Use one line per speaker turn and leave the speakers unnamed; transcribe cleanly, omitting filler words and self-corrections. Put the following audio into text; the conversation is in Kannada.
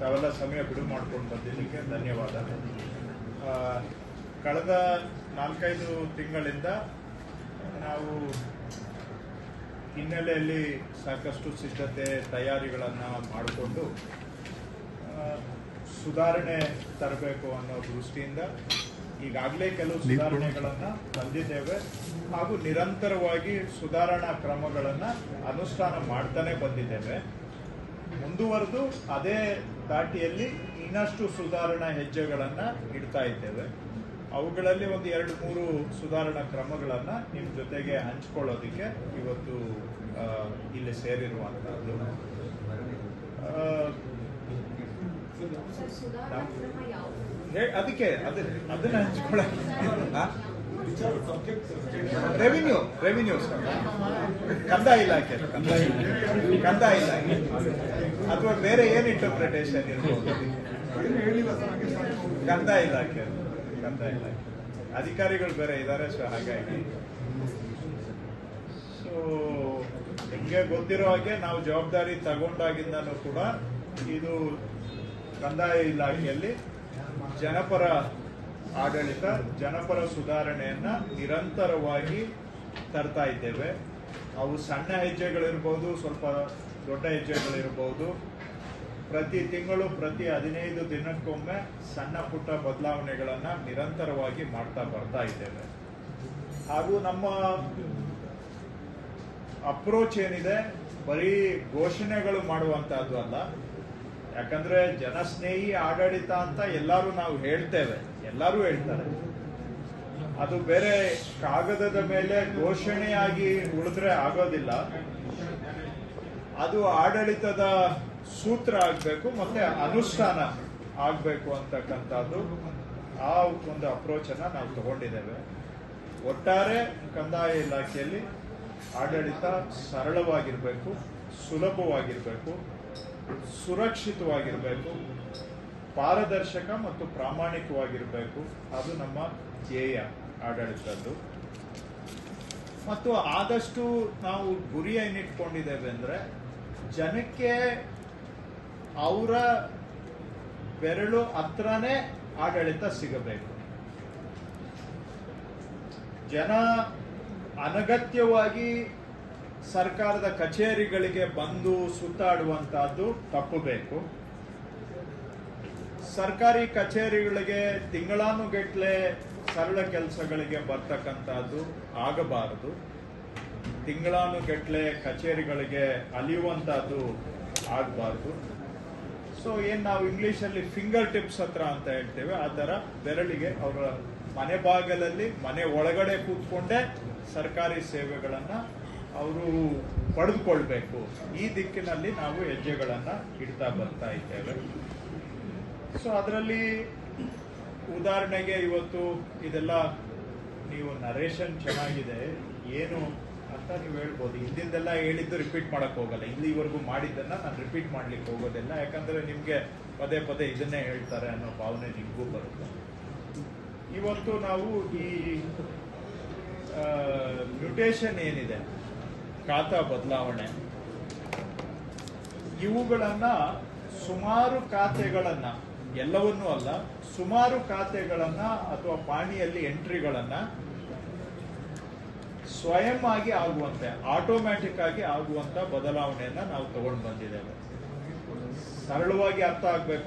ತಾವೆಲ್ಲ ಸಮಯ ಬಿಡುವು ಮಾಡ್ಕೊಂಡು ಬಂದಿದ್ದಕ್ಕೆ ಧನ್ಯವಾದ. ಕಳೆದ 4-5 ತಿಂಗಳಿಂದ ನಾವು ಹಿನ್ನೆಲೆಯಲ್ಲಿ ಸಾಕಷ್ಟು ಸಿದ್ಧತೆ ತಯಾರಿಗಳನ್ನು ಮಾಡಿಕೊಂಡು ಸುಧಾರಣೆ ತರಬೇಕು ಅನ್ನೋ ದೃಷ್ಟಿಯಿಂದ ಈಗಾಗಲೇ ಕೆಲವು ಸುಧಾರಣೆಗಳನ್ನು ತಂದಿದ್ದೇವೆ ಹಾಗೂ ನಿರಂತರವಾಗಿ ಸುಧಾರಣಾ ಕ್ರಮಗಳನ್ನು ಅನುಷ್ಠಾನ ಮಾಡ್ತಾನೆ ಬಂದಿದ್ದೇವೆ. ಮುಂದುವರೆದು ಅದೇ ದಾಟಿಯಲ್ಲಿ ಇನ್ನಷ್ಟು ಸುಧಾರಣಾ ಹೆಜ್ಜೆಗಳನ್ನು ಇಡ್ತಾ ಇದ್ದೇವೆ. ಅವುಗಳಲ್ಲಿ ಒಂದು 2-3 ಸುಧಾರಣಾ ಕ್ರಮಗಳನ್ನು ನಿಮ್ಮ ಜೊತೆಗೆ ಹಂಚ್ಕೊಳ್ಳೋದಕ್ಕೆ ಇವತ್ತು ಇಲ್ಲಿ ಸೇರಿರುವಂತಹದ್ದು. ಅದಕ್ಕೆ ಅದನ್ನ ಹಂಚ್ಕೊಳ್ಳಕ್ಕೆ ರೆವಿನ್ಯೂ ಕಂದಾಯ ಇಲಾಖೆ ಅಥವಾ ಬೇರೆ ಏನು ಇಂಟರ್ಪ್ರಿಟೇಷನ್ ಇರ್ಬೋದು. ಕಂದಾಯ ಇಲಾಖೆ ಅಧಿಕಾರಿಗಳು ಬೇರೆ ಇದ್ದಾರೆ. ಸೊ ಹಾಗಾಗಿ ನಿಮಗೆ ಗೊತ್ತಿರೋ ಹಾಗೆ ನಾವು ಜವಾಬ್ದಾರಿ ತಗೊಂಡಾಗಿಂದನೂ ಕೂಡ ಇದು ಕಂದಾಯ ಇಲಾಖೆಯಲ್ಲಿ ಜನಪರ ಆಡಳಿತ, ಜನಪರ ಸುಧಾರಣೆಯನ್ನ ನಿರಂತರವಾಗಿ ತರ್ತಾ ಇದ್ದೇವೆ. ಅವು ಸಣ್ಣ ಹೆಜ್ಜೆಗಳಿರ್ಬೋದು, ಸ್ವಲ್ಪ ದೊಡ್ಡ ಹೆಜ್ಜೆಗಳಿರ್ಬೋದು. ಪ್ರತಿ ತಿಂಗಳು, ಪ್ರತಿ 15 ದಿನಕ್ಕೊಮ್ಮೆ ಸಣ್ಣ ಪುಟ್ಟ ಬದಲಾವಣೆಗಳನ್ನು ನಿರಂತರವಾಗಿ ಮಾಡ್ತಾ ಬರ್ತಾ ಇದ್ದೇವೆ. ಹಾಗೂ ನಮ್ಮ ಅಪ್ರೋಚ್ ಏನಿದೆ ಬರೀ ಘೋಷಣೆಗಳು ಮಾಡುವಂತಹದ್ದು ಅಲ್ಲ. ಯಾಕಂದ್ರೆ ಜನಸ್ನೇಹಿ ಆಡಳಿತ ಅಂತ ನಾವು ಹೇಳ್ತೇವೆ, ಎಲ್ಲರೂ ಹೇಳ್ತಾರೆ. ಅದು ಬೇರೆ ಕಾಗದದ ಮೇಲೆ ಘೋಷಣೆಯಾಗಿ ಉಳಿದ್ರೆ ಆಗೋದಿಲ್ಲ. ಅದು ಆಡಳಿತದ ಸೂತ್ರ ಆಗಬೇಕು, ಮತ್ತೆ ಅನುಷ್ಠಾನ ಆಗಬೇಕು ಅಂತಕ್ಕಂಥದ್ದು ಆ ಒಂದು ಅಪ್ರೋಚ್ ಅನ್ನ ನಾವು ತಗೊಂಡಿದ್ದೇವೆ. ಒಟ್ಟಾರೆ ಕಂದಾಯ ಇಲಾಖೆಯಲ್ಲಿ ಆಡಳಿತ ಸರಳವಾಗಿರ್ಬೇಕು, ಸುಲಭವಾಗಿರ್ಬೇಕು, ಸುರಕ್ಷಿತವಾಗಿರ್ಬೇಕು, ಪಾರದರ್ಶಕ ಮತ್ತು ಪ್ರಾಮಾಣಿಕವಾಗಿರ್ಬೇಕು. ಅದು ನಮ್ಮ ಧ್ಯೇಯ ಆಡಳಿತದ್ದು. ಮತ್ತು ಆದಷ್ಟು ನಾವು ಗುರಿ ಏನಿಟ್ಕೊಂಡಿದ್ದೇವೆ ಅಂದ್ರೆ ಜನಕ್ಕೆ ಅವರ ಬೆರಳು ಹತ್ರನೇ ಆಡಳಿತ ಸಿಗಬೇಕು. ಜನ ಅನಗತ್ಯವಾಗಿ ಸರ್ಕಾರದ ಕಚೇರಿಗಳಿಗೆ ಬಂದು ಸುತ್ತಾಡುವಂತಹದ್ದು ತಪ್ಪಬೇಕು. ಸರ್ಕಾರಿ ಕಚೇರಿಗಳಿಗೆ ತಿಂಗಳಾನುಗಟ್ಲೆ ಸರಳ ಕೆಲಸಗಳಿಗೆ ಬರ್ತಕ್ಕಂಥದ್ದು ಆಗಬಾರದು. ತಿಂಗಳಾನುಗಟ್ಲೆ ಕಚೇರಿಗಳಿಗೆ ಅಲಿಯುವಂತಹದ್ದು ಆಗಬಾರ್ದು. ಸೊ ನಾವು ಇಂಗ್ಲಿಷಲ್ಲಿ ಫಿಂಗರ್ ಟಿಪ್ಸ್ ಹತ್ರ ಅಂತ ಹೇಳ್ತೇವೆ, ಆ ಥರ ಬೆರಳಿಗೆ ಅವರ ಮನೆ ಬಾಗಲಲ್ಲಿ, ಮನೆ ಒಳಗಡೆ ಕೂತ್ಕೊಂಡೇ ಸರ್ಕಾರಿ ಸೇವೆಗಳನ್ನ ಅವರು ಪಡೆದುಕೊಳ್ಬೇಕು. ಈ ದಿಕ್ಕಿನಲ್ಲಿ ನಾವು ಹೆಜ್ಜೆಗಳನ್ನ ಇಡ್ತಾ ಬರ್ತಾ ಇದ್ದೇವೆ. ಸೊ ಅದರಲ್ಲಿ ಉದಾಹರಣೆಗೆ ಇವತ್ತು ಇದೆಲ್ಲ ನೀವು ನರೇಶನ್ ಚೆನ್ನಾಗಿದೆ ಏನು ಅಂತ ನೀವು ಹೇಳ್ಬೋದು. ಹಿಂದಿಂದೆಲ್ಲ ಹೇಳಿದ್ದು ರಿಪೀಟ್ ಮಾಡಕ್ ಹೋಗಲ್ಲ. ಇಲ್ಲಿವರೆಗೂ ಮಾಡಿದ್ದನ್ನ ನಾನು ರಿಪೀಟ್ ಮಾಡ್ಲಿಕ್ಕೆ ಹೋಗೋದಿಲ್ಲ. ಯಾಕಂದ್ರೆ ನಿಮ್ಗೆ ಪದೇ ಪದೇ ಇದನ್ನೇ ಹೇಳ್ತಾರೆ ಅನ್ನೋ ಭಾವನೆ ನಿಮಗೂ ಬರುತ್ತೆ. ಇವತ್ತು ನಾವು ಈ ಮ್ಯೂಟೇಷನ್ ಏನಿದೆ, ಖಾತಾ ಬದಲಾವಣೆ, ಇವುಗಳನ್ನ ಸುಮಾರು ಖಾತೆಗಳನ್ನ, ಎಲ್ಲವನ್ನೂ ಅಲ್ಲ, ಸುಮಾರು ಖಾತೆಗಳನ್ನ ಅಥವಾ ಪಾಣಿಯಲ್ಲಿ ಎಂಟ್ರಿಗಳನ್ನ ಸ್ವಯಂ ಆಗಿ ಆಗುವಂತೆ, ಆಟೋಮ್ಯಾಟಿಕ್ ಆಗಿ ಆಗುವಂತ ಬದಲಾವಣೆಯನ್ನ ನಾವು ತಗೊಂಡು ಬಂದಿದ್ದೇವೆ. ಸರಳವಾಗಿ ಅರ್ಥ ಆಗ್ಬೇಕು